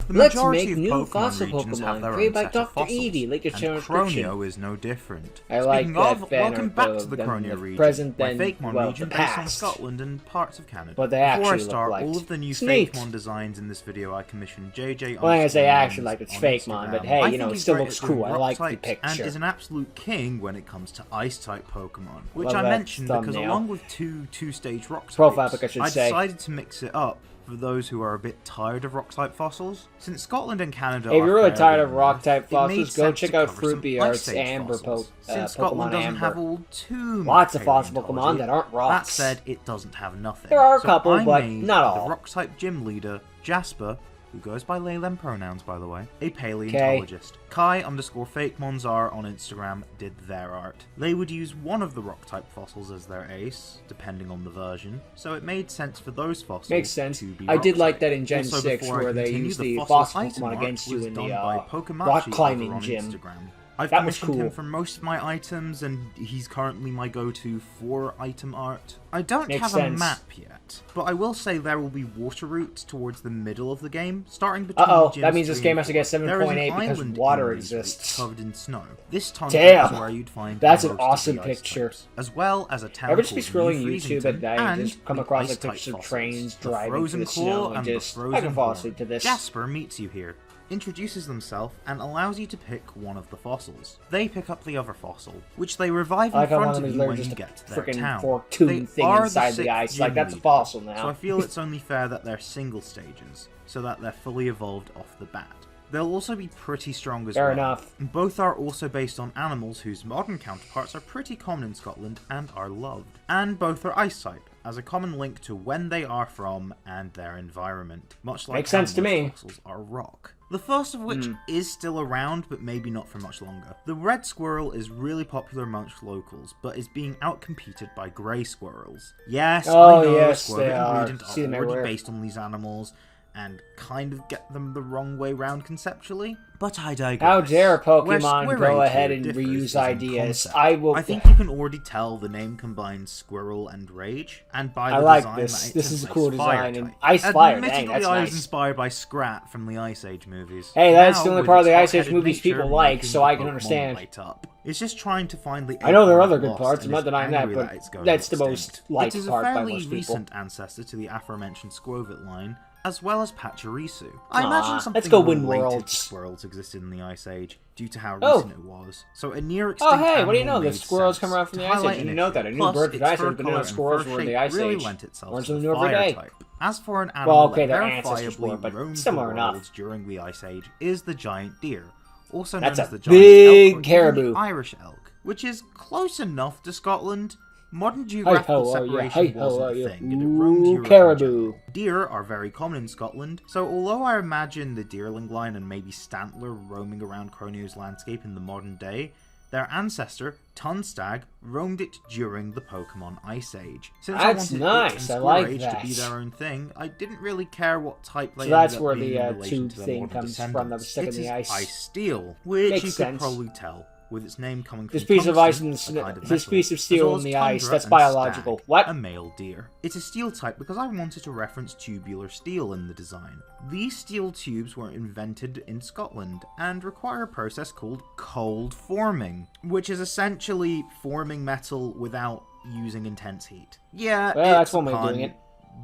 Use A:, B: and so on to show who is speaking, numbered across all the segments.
A: The
B: Let's
A: majority
B: make
A: of
B: new
A: Pokemon
B: fossil
A: regions have
B: Pokemon
A: their
B: created
A: own
B: by
A: set of
B: Dr.
A: fossils,
B: Eevee, like a
A: and
B: description.
A: Croneo is no different.
B: I like
A: Speaking
B: that
A: of,
B: fan
A: welcome
B: art
A: back to
B: of
A: the
B: them in
A: Croneo
B: the
A: region,
B: present
A: my
B: and,
A: Fakemon
B: well,
A: region
B: the
A: based on
B: past.
A: Scotland and parts of Canada.
B: But they
A: Before I
B: actually
A: start,
B: look like
A: all of the new
B: Sneak.
A: Fakemon designs in this video I commissioned JJ on
B: Well, I say actually
A: Instagram
B: like it's
A: on
B: Fakemon, but
A: Instagram.
B: hey,
A: I
B: you
A: think
B: know, it
A: he's
B: still
A: great
B: looks
A: at doing
B: cool. I
A: rock
B: like the
A: types and
B: picture.
A: is an absolute king when it comes to Ice-type Pokemon, which
B: Love
A: I
B: that
A: mentioned because
B: thumbnail.
A: along with two-stage rock types,
B: Profile pic, I should
A: I
B: say.
A: decided to mix it up for those who are a bit tired of rock-type fossils. Since Scotland and Canada
B: Hey, if
A: are
B: you're really tired
A: fairly
B: of rock-type
A: it made
B: fossils, go
A: sense
B: check
A: to
B: out
A: cover some
B: Fruity Arts
A: Ice-Age
B: Amber
A: fossils, since
B: Pokemon
A: Scotland doesn't
B: Amber.
A: have all too much
B: Lots of fossil
A: paleontology.
B: Pokemon that aren't rocks.
A: That said, it doesn't have nothing.
B: There are a
A: So
B: couple,
A: I
B: but
A: made
B: not all.
A: the rock-type gym leader, Jasper, who goes by they/them pronouns, by the way, a paleontologist. Kai_FakeMonzar on Instagram did their art. They would use one of the rock-type fossils as their ace, depending on the version, so it made sense for those fossils
B: Makes sense.
A: to be
B: I did like
A: rock-type.
B: that in Gen
A: Also,
B: 6
A: before I
B: where they
A: continue,
B: used the
A: fossil
B: fossil
A: item
B: Pokemon
A: art
B: against you
A: was
B: in the
A: done by Pokemachi
B: rock
A: over
B: climbing
A: on
B: gym.
A: Instagram. I've
B: That was
A: commissioned him
B: cool.
A: for most of my items, and he's currently my go-to for item art. I don't
B: Makes
A: have
B: sense.
A: a map yet, but I will say there will be water routes towards the middle of the game, starting between
B: Uh-oh,
A: gyms
B: that means this
A: 3
B: game
A: and
B: has to get
A: 4. There is an
B: 7.8 because
A: island
B: water
A: in these routes
B: exists.
A: covered in snow. This tunnel
B: Damn!
A: is where you'd find
B: That's an
A: most of the
B: awesome
A: ice
B: picture.
A: types, as well as a town
B: Ever just be
A: called
B: scrolling
A: New
B: YouTube at
A: Freezington
B: night and just come
A: the
B: across like
A: ice-type
B: pictures of
A: fossils,
B: trains
A: the
B: driving
A: Frozen
B: through the
A: Claw
B: snow and
A: and
B: just,
A: the
B: I can
A: Frozen
B: fall
A: Horn.
B: asleep to this.
A: Jasper meets you here, introduces themselves, and allows you to pick one of the fossils. They pick up the other fossil, which they revive
B: I
A: in
B: like how one
A: front
B: of
A: of
B: these
A: you
B: are
A: when
B: just
A: you
B: a
A: get to their
B: freaking
A: town.
B: fortune
A: They
B: thing
A: are
B: inside the
A: sixth
B: ice.
A: gym
B: Like, that's a
A: leader,
B: fossil now.
A: So I feel it's only fair that they're single stages, so that they're fully evolved off the bat. They'll also be pretty strong as well.
B: Fair enough.
A: Both are also based on animals whose modern counterparts are pretty common in Scotland and are loved. And both are ice type, as a common link to when they are from and their environment, much like
B: Makes sense to
A: most
B: me.
A: fossils are rock. The first of which is still around, but maybe not for much longer. The red squirrel is really popular amongst locals, but is being outcompeted by grey squirrels. Yes,
B: Oh,
A: I know,
B: yes,
A: squirrel
B: they are.
A: ingredients
B: See
A: are
B: them
A: already
B: everywhere.
A: based on these animals, and kind of get them the wrong way round conceptually, but I digress.
B: How dare
A: Where
B: Pokemon
A: Squirrel
B: go ahead
A: here
B: and
A: differs is
B: reuse
A: in
B: ideas?
A: concept.
B: I will.
A: I think you can already tell the name combines squirrel and rage, and by the
B: I like
A: design
B: this.
A: that it's
B: This
A: an
B: is a
A: ice
B: cool
A: fire
B: design, and
A: type.
B: ice fire, dang,
A: Admittedly,
B: that's
A: I was
B: nice.
A: inspired by Scrat from the Ice Age movies.
B: Hey, that's the
A: Now,
B: only
A: with
B: part of
A: its
B: the Ice Age
A: hot-headed
B: movies
A: nature,
B: people like,
A: making
B: so
A: the
B: I can
A: Pokemon
B: understand.
A: light up. It's just trying to find the
B: I know there are other
A: acorn
B: good
A: lost
B: parts, I'm
A: and
B: not
A: is
B: denying that,
A: angry
B: but
A: it's going
B: that's the
A: extinct.
B: most liked
A: It is a
B: part by
A: fairly
B: most people.
A: recent ancestor to the aforementioned Squovit line, as well as Pachirisu. I
B: Aw,
A: imagine something
B: let's go win
A: related
B: worlds.
A: to squirrels existed in the Ice Age, due to how
B: Oh.
A: recent it was. So a near extinct
B: Oh, hey, what do you know?
A: animal
B: The
A: made
B: squirrels
A: sense
B: come around from
A: to
B: the Ice Age.
A: highlight
B: You
A: an
B: didn't know
A: issue.
B: that. I knew
A: Plus,
B: birds
A: its
B: were Ice
A: fur
B: Age, but I didn't know
A: colour and
B: squirrels
A: fur
B: were in the
A: shape
B: Ice
A: really
B: Age.
A: lent itself
B: Learned
A: to the
B: something new every
A: fire
B: day.
A: type. As for an
B: Well,
A: animal
B: okay,
A: that
B: they're ancestors
A: verifiably
B: were, but
A: roamed
B: similar
A: the
B: enough.
A: world during the Ice Age is the giant deer, also
B: That's
A: known as
B: a
A: the giant
B: big
A: elk or even
B: caribou.
A: the Irish elk, which is close enough to Scotland. Modern geographical
B: how are you?
A: separation
B: Hey, how
A: wasn't
B: are
A: a
B: you?
A: thing, and it roamed
B: Ooh,
A: Europe in
B: caribou.
A: general. Deer are very common in Scotland, so although I imagine the deerling line and maybe Stantler roaming around Croneo's landscape in the modern day, their ancestor, Tunstag, roamed it during the Pokemon Ice Age. Since
B: That's
A: I wanted
B: nice,
A: it
B: I
A: and
B: like
A: Squirrage
B: that.
A: to be their own thing, I didn't really care what type they
B: So that's
A: ended up
B: where
A: being
B: the
A: in relation
B: tube
A: to their
B: thing
A: modern
B: comes from that was
A: descendants.
B: stuck in
A: It
B: the
A: is
B: ice.
A: Ice Steel, which
B: Makes
A: you
B: sense.
A: could probably tell, with its name coming from
B: This piece of ice
A: tungsten,
B: in
A: a kind of
B: this
A: metal,
B: piece of
A: as
B: steel
A: well
B: in
A: as
B: the ice,
A: tundra
B: that's
A: and
B: biological.
A: stag,
B: What?
A: a male deer. It's a steel type because I wanted to reference tubular steel in the design. These steel tubes were invented in Scotland and require a process called cold forming, which is essentially forming metal without using intense heat. Yeah,
B: Well, that's
A: it's a
B: one way of
A: pun,
B: doing it.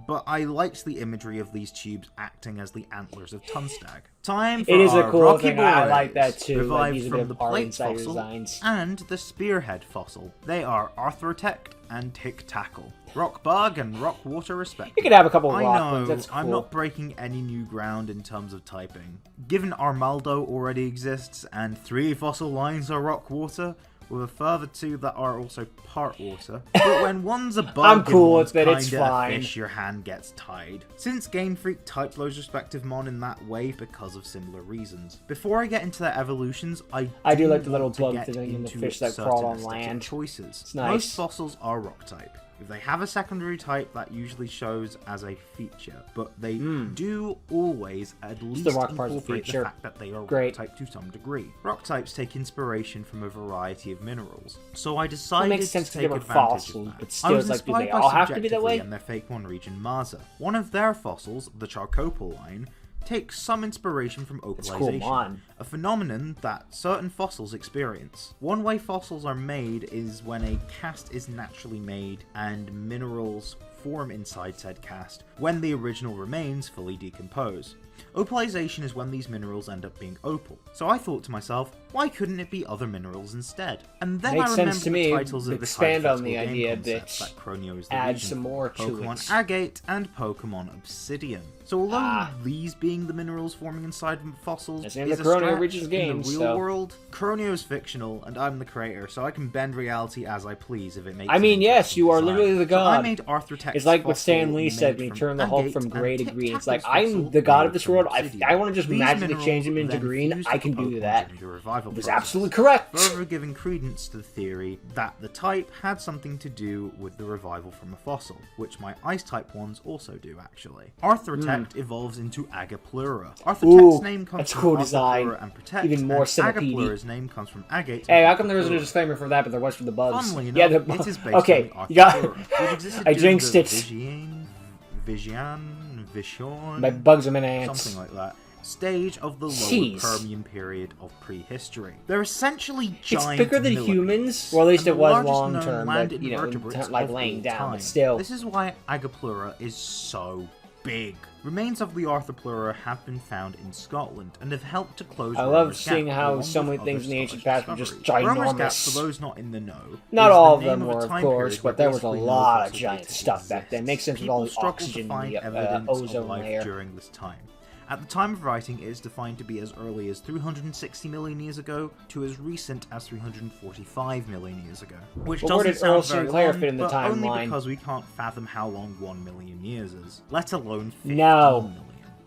A: but I liked the imagery of these tubes acting as the antlers of Tunstag. Time for
B: It is a
A: our
B: cool
A: Rocky
B: thing. I
A: Boys,
B: like that too. Like,
A: revived
B: use a
A: from
B: bit of
A: the
B: art
A: plate
B: inside your
A: fossil
B: designs.
A: and the spearhead fossil. They are Arthroptect and Tick Tackle. Rock Bug and Rock Water respectively.
B: You could have a couple of
A: I
B: rock
A: know,
B: ones. That's cool.
A: I'm not breaking any new ground in terms of typing. Given Armaldo already exists and 3 fossil lines are rock water, with a further 2 that are also part water. But when one's a bug
B: I'm cool
A: and
B: with it,
A: one's
B: it's
A: kinda a
B: fine.
A: fish, your hand gets tied. Since Game Freak typed those respective mon in that way because of similar reasons. Before I get into their evolutions, I
B: do like the little
A: want to
B: bug
A: get
B: thing and the
A: into
B: fish that
A: certain
B: crawl on
A: aesthetic
B: land.
A: choices.
B: It's nice.
A: Most fossils are rock type. If they have a secondary type, that usually shows as a feature, but they do always at least
B: the rock part's a
A: incorporate
B: feature.
A: the fact that they are
B: Great.
A: rock type to some degree. Rock types take inspiration from a variety of minerals, so I decided
B: makes sense
A: to
B: to
A: take
B: give a
A: advantage
B: fossil,
A: of that.
B: but
A: I
B: still,
A: was
B: like, do
A: inspired
B: they
A: by
B: all have to be that way?
A: Subjectively and their Fakemon region Maza. One of their fossils, the Charcoal line, takes some inspiration from
B: It's
A: opalization,
B: cool,
A: a phenomenon that certain fossils experience. One way fossils are made is when a cast is naturally made and minerals form inside said cast when the original remains fully decompose. Opalization is when these minerals end up being opal. So I thought to myself, why couldn't it be other minerals instead? And then
B: Makes
A: I
B: sense to
A: remembered the
B: me.
A: titles of
B: Expand on
A: the
B: the idea a bit.
A: that Croneo is the
B: Add
A: region
B: some
A: for.
B: more to
A: Pokemon
B: it.
A: Agate and Pokemon Obsidian. So although these being the minerals forming inside fossils
B: That's
A: is
B: in
A: a
B: the Croneo
A: stretch,
B: Regions game,
A: in the real
B: so-
A: world, Croneo is fictional and I'm the creator, so I can bend reality as I please if it makes
B: I mean,
A: an
B: yes,
A: interesting
B: you are
A: design.
B: literally the
A: So I
B: god.
A: made Arthur-Tech's
B: It's like what
A: fossil
B: Stan Lee said
A: made
B: when he
A: from
B: turned the Hulk
A: agate
B: from
A: and
B: grey to green. It's like,
A: Tic-Tac's
B: I'm
A: fossil
B: the god of
A: made
B: this
A: from
B: world.
A: obsidian.
B: I want to just
A: These
B: magically
A: minerals
B: change him into
A: then
B: green.
A: fused
B: I can
A: the
B: do
A: Pokemon
B: that.
A: into the revival
B: It was
A: process,
B: absolutely correct.
A: further giving credence to the theory that the type had something to do with the revival from a fossil, which my ice-type ones also do, actually. Arthur-Tech evolves into Agaplura. Arthur-Tech's name comes
B: that's
A: from
B: cool design.
A: Arthur-Plura and Protect,
B: Even more
A: and
B: centipede-y.
A: Agaplura's name comes from Agate.
B: Hey,
A: and
B: how come there wasn't a
A: Arthur-Plura.
B: disclaimer for that, but there was for the bugs?
A: Funnily
B: Yeah,
A: enough,
B: the
A: it is based
B: okay,
A: on the
B: you got.
A: Arthur-Plura, which existed
B: I
A: during
B: jinxed
A: the
B: it.
A: Vishon,
B: My bugs are many ants.
A: something like that, stage of the lower
B: Jeez.
A: Permian period of prehistory. They're essentially
B: It's
A: giant
B: bigger than
A: millipedes,
B: humans, or at least
A: and
B: it
A: the
B: was
A: largest
B: long
A: known
B: term,
A: land
B: but you know,
A: invertebrates
B: like
A: of
B: laying
A: all
B: down,
A: time.
B: but still.
A: This is why Agaplura is so big. Remains of the Arthroplura have been found in Scotland and have helped to close
B: I
A: Romer's
B: love
A: Gap,
B: seeing how
A: along
B: so
A: with
B: many
A: other
B: things in the ancient
A: Scottish
B: past were just
A: discoveries. Romer's Gap,
B: ginormous.
A: for those not in the know,
B: Not
A: is
B: all
A: the
B: of them
A: name
B: were,
A: a
B: of
A: time
B: course,
A: period where
B: but there was a
A: basically no
B: lot of
A: fossil
B: giant
A: data
B: stuff back then.
A: exists.
B: Makes sense with
A: People
B: all the
A: struggled
B: oxygen
A: to
B: in
A: find
B: the
A: evidence
B: ozone
A: of life
B: layer.
A: during this time. At the time of writing, it is defined to be as early as 360 million years ago to as recent as 345 million years ago. Which
B: But where
A: doesn't
B: did
A: sound
B: Earl
A: very
B: Sinclair
A: long,
B: fit in the
A: but only
B: timeline?
A: because we can't fathom how long 1 million years is, let alone 15
B: No.
A: million.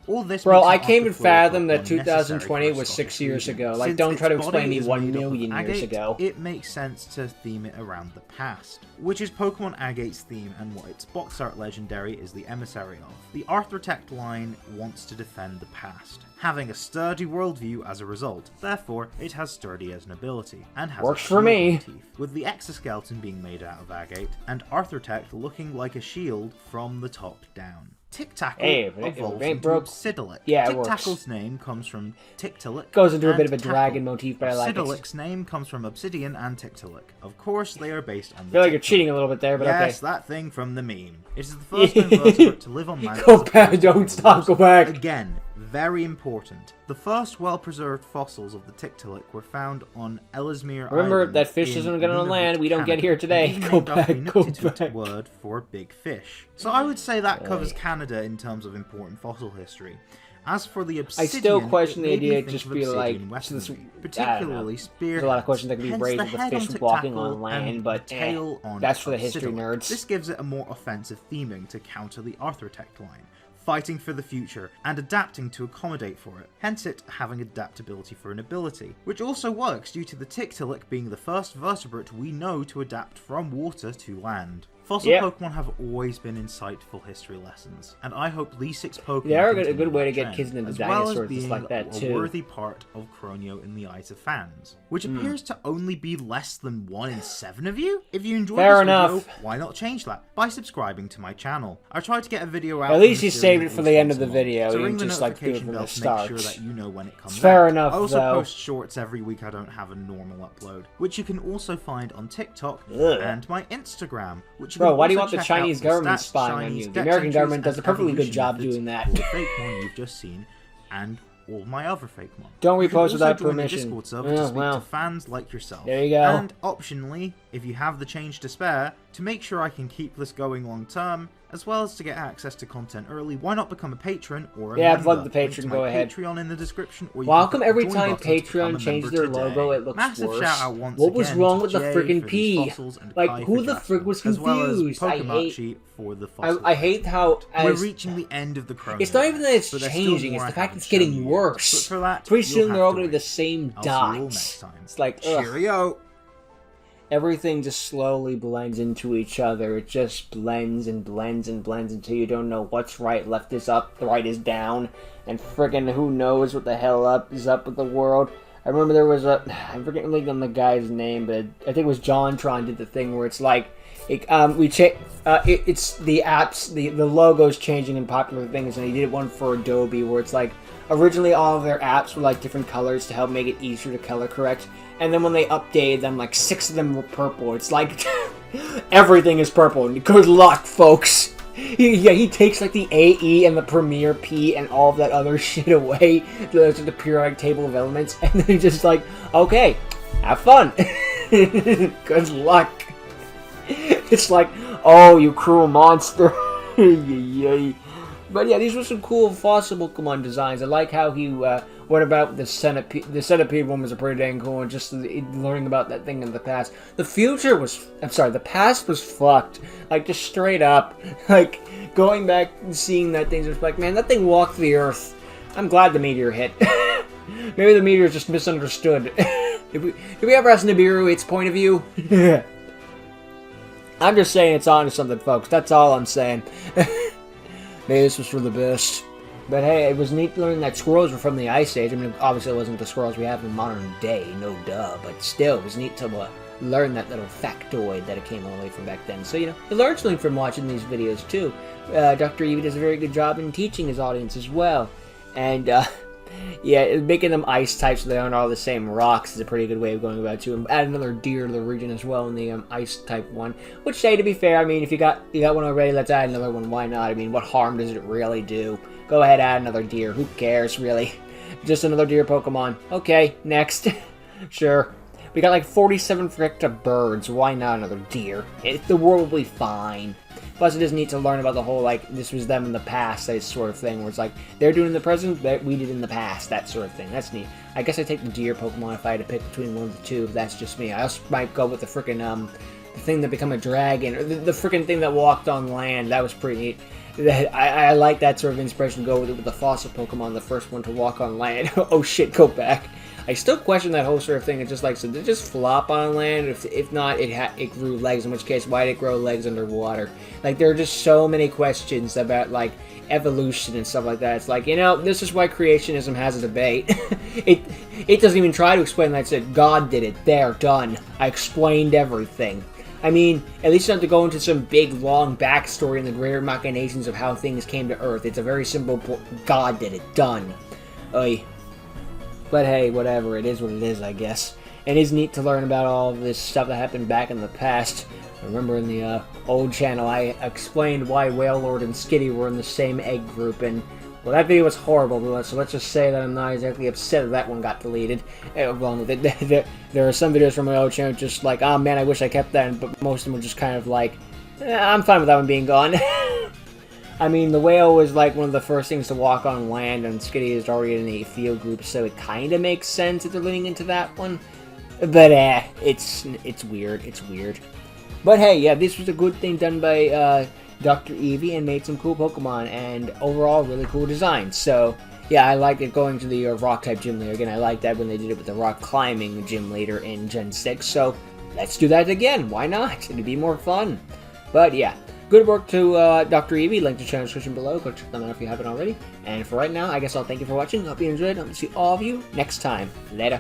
A: All this
B: Bro,
A: makes
B: I
A: an
B: can't even
A: Arthroplura
B: fathom that
A: Pokemon necessary
B: 2020
A: for a
B: was 6
A: Scottish
B: years
A: region.
B: ago. Like,
A: Since
B: don't
A: its
B: try to
A: body
B: explain me
A: is
B: 1
A: made up of
B: million years
A: agate,
B: ago.
A: It makes sense to theme it around the past, which is Pokemon Agate's theme and what its box art legendary is the emissary of. The Arthur-Tech line wants to defend the past, having a sturdy worldview as a result. Therefore, it has sturdy as an ability, and has
B: Works
A: a
B: for
A: shield
B: me.
A: motif, with the exoskeleton being made out of agate, and Arthur-Tech looking like a shield from the top down. Tic-Tackle
B: Hey, if it
A: evolves
B: ain't
A: into
B: broke,
A: Obsidian.
B: yeah, it works.
A: Tic-Tackle's name comes from Tictilic.
B: Goes into a bit
A: and
B: of a
A: Tackle.
B: dragon motif, but I like it.
A: Obsidialic's name comes from Obsidian and Tictilic. Of course, they are based on
B: I
A: the
B: feel like you're
A: Tictilic.
B: cheating a little bit there, but
A: Yes,
B: okay.
A: that thing from the meme. It is the first invertebrate to live on land.
B: Go
A: as opposed
B: back,
A: to
B: don't
A: on
B: stop,
A: the
B: go back.
A: Again, very important. The first well-preserved fossils of the Tictilic were found on Ellesmere
B: Remember,
A: Island
B: that fish
A: in
B: doesn't get on
A: Nunavut,
B: land, we don't get
A: Canada,
B: here today.
A: and even
B: Go
A: named after
B: back,
A: the
B: go
A: Inuktitut
B: back.
A: word for big fish. So I would say that covers Canada in terms of important fossil history. As for the obsidian,
B: still question
A: it
B: the
A: made me
B: idea it
A: think
B: just
A: of
B: be like,
A: obsidian
B: so this-
A: weaponry,
B: I don't
A: particularly
B: know.
A: spearheads.
B: There's a lot of questions that can be
A: Hence
B: raised
A: the
B: with the
A: head
B: fish
A: on
B: walking
A: Tic-Tackle
B: on land,
A: and
B: but
A: the tail on
B: that's for the history
A: Obsidian.
B: nerds.
A: This gives it a more offensive theming to counter the Arthur-Tech line, fighting for the future and adapting to accommodate for it, hence it having adaptability for an ability, which also works due to the Tictilic being the first vertebrate we know to adapt from water to land. Fossil
B: Yep.
A: Pokemon have always been insightful history lessons, and I hope these 6 Pokemon
B: They are a
A: continue
B: good way to
A: that
B: get
A: trend,
B: kids into
A: as
B: dinosaurs
A: well as
B: just
A: being
B: like that,
A: a
B: too.
A: worthy part of Croneo in the eyes of fans, which appears to only be less than 1 in 7 of you. If you enjoyed
B: Fair
A: this
B: enough.
A: video, why not change that by subscribing to my channel? I tried to get a video out.
B: At least
A: from
B: you
A: this
B: saved
A: series
B: it for
A: at
B: the
A: least
B: end
A: once
B: of the
A: a month,
B: video.
A: so
B: You
A: ring
B: didn't
A: the
B: just, like, do it
A: notification
B: from the
A: bell to
B: start.
A: make sure that you know when it comes
B: It's fair
A: out.
B: enough,
A: I also
B: though.
A: post shorts every week. I don't have a normal upload, which you can also find on TikTok
B: Ugh.
A: and my Instagram, which you
B: Bro,
A: can
B: why do you
A: also
B: want the
A: check
B: Chinese
A: out
B: government
A: stats,
B: spying on
A: shinies,
B: you? The
A: dex
B: American
A: entries,
B: government does a
A: and
B: perfectly good
A: evolution
B: job
A: methods
B: doing that.
A: for the Fakemon you've just seen, and all my other Fakemon.
B: Don't
A: You can
B: repost
A: also
B: without
A: join the
B: permission.
A: Discord server
B: Oh,
A: to speak
B: well.
A: to fans like yourself.
B: There you go.
A: And optionally, if you have the change to spare, to make sure I can keep this going long term, as well as to get access to content early, why not become a patron or a
B: Yeah,
A: member?
B: plug the
A: Link
B: Patreon,
A: to
B: go
A: my
B: ahead.
A: Patreon in the description, or you
B: Well,
A: can
B: how come
A: click the
B: every
A: join
B: time
A: button to become a
B: Patreon changes
A: member
B: their
A: today.
B: logo, it looks
A: Massive
B: worse?
A: shout out once
B: What was
A: again
B: wrong
A: to
B: with the
A: Jay
B: friggin'
A: for these
B: P?
A: fossils and
B: Like,
A: Kai
B: who
A: for
B: the
A: drafting
B: frick
A: them,
B: was
A: as well as
B: confused? I
A: Pokemon for the fossil
B: I hate how
A: We're
B: as
A: reaching the end of the Croneo.
B: it's not even that it's
A: but there's still
B: changing;
A: more
B: it's the
A: I
B: fact it's
A: haven't shown
B: getting
A: you yet.
B: worse.
A: But for that,
B: Pretty
A: you'll
B: soon they're
A: have
B: all
A: to
B: going to be the
A: wait.
B: same
A: I'll see you all
B: dots.
A: next time.
B: It's like ugh.
A: Cheerio.
B: Everything just slowly blends into each other. It just blends and blends and blends until you don't know what's right. Left is up, the right is down, and friggin' who knows what the hell is up with the world. I remember there was I'm forgetting the guy's name, but I think it was JonTron did the thing where it's like, it's the apps, the logo's changing in popular things, and he did one for Adobe where it's like, originally all of their apps were like different colors to help make it easier to color correct. And then when they updated them, like 6 of them were purple. It's like everything is purple. Good luck, folks. He takes like the AE and the Premiere P and all of that other shit away to the periodic table of elements, and then he's just like, okay, have fun. Good luck. It's like, oh, you cruel monster. But yeah, these were some cool fossil Pokemon designs. I like how he went about the centipede. The centipede one was a pretty dang cool one, just learning about that thing in the past. The past was fucked. Like, just straight up. Like, going back and seeing that thing, just like, man, that thing walked the Earth. I'm glad the meteor hit. Maybe the meteor just misunderstood. Did we ever ask Nibiru its point of view? I'm just saying it's on to something, folks. That's all I'm saying. Maybe this was for the best. But hey, it was neat learning that squirrels were from the Ice Age. I mean, obviously it wasn't the squirrels we have in modern day, no duh. But still, it was neat to learn that little factoid that it came all the way from back then. So, you know, you learn something from watching these videos, too. Dr. Eevee does a very good job in teaching his audience as well. And, yeah, making them ice types so they aren't all the same rocks is a pretty good way of going about it, too. And add another deer to the region as well in the ice type one. Which, say, to be fair, I mean, if you got one already, let's add another one. Why not? I mean, what harm does it really do? Go ahead, add another deer. Who cares, really? Just another deer Pokemon. Okay, next. Sure. We got like 47 fricta birds. Why not another deer? The world will be fine. Plus, it is neat to learn about the whole, like, this was them in the past, that sort of thing, where it's like, they're doing in the present, that we did in the past, that sort of thing. That's neat. I guess I'd take the deer Pokemon if I had to pick between one of the two, if that's just me. I also might go with the frickin', the thing that became a dragon, or the frickin' thing that walked on land. That was pretty neat. I like that sort of inspiration to go with it with the fossil Pokemon, the first one to walk on land. Oh shit, go back. I still question that whole sort of thing. It's just like, so did it just flop on land? If not, it grew legs, in which case, why did it grow legs underwater? Like, there are just so many questions about, like, evolution and stuff like that. It's like, you know, this is why creationism has a debate. It doesn't even try to explain that. It said, God did it. There, done. I explained everything. I mean, at least you don't have to go into some big, long backstory and the greater machinations of how things came to Earth. It's a very simple, God did it. Done. Oy. But hey, whatever, it is what it is, I guess. And it is neat to learn about all of this stuff that happened back in the past. I remember in the old channel, I explained why Wailord and Skitty were in the same egg group, and, well, that video was horrible, so let's just say that I'm not exactly upset that that one got deleted. Along with it, there are some videos from my old channel just like, oh man, I wish I kept that, but most of them were just kind of like, I'm fine with that one being gone. I mean, the whale was like one of the first things to walk on land, and Skitty is already in a field group, so it kind of makes sense that they're leaning into that one. But it's weird. It's weird. But hey, yeah, this was a good thing done by Dr. Eevee and made some cool Pokemon, and overall really cool design. So yeah, I like it going to the rock type gym leader again. I like that when they did it with the rock climbing gym leader in Gen 6. So let's do that again. Why not? It'd be more fun. But yeah. Good work to Dr. Eevee. Link to the channel description below. Go check them out if you haven't already. And for right now, I guess I'll thank you for watching. Hope you enjoyed. I'll see all of you next time. Later.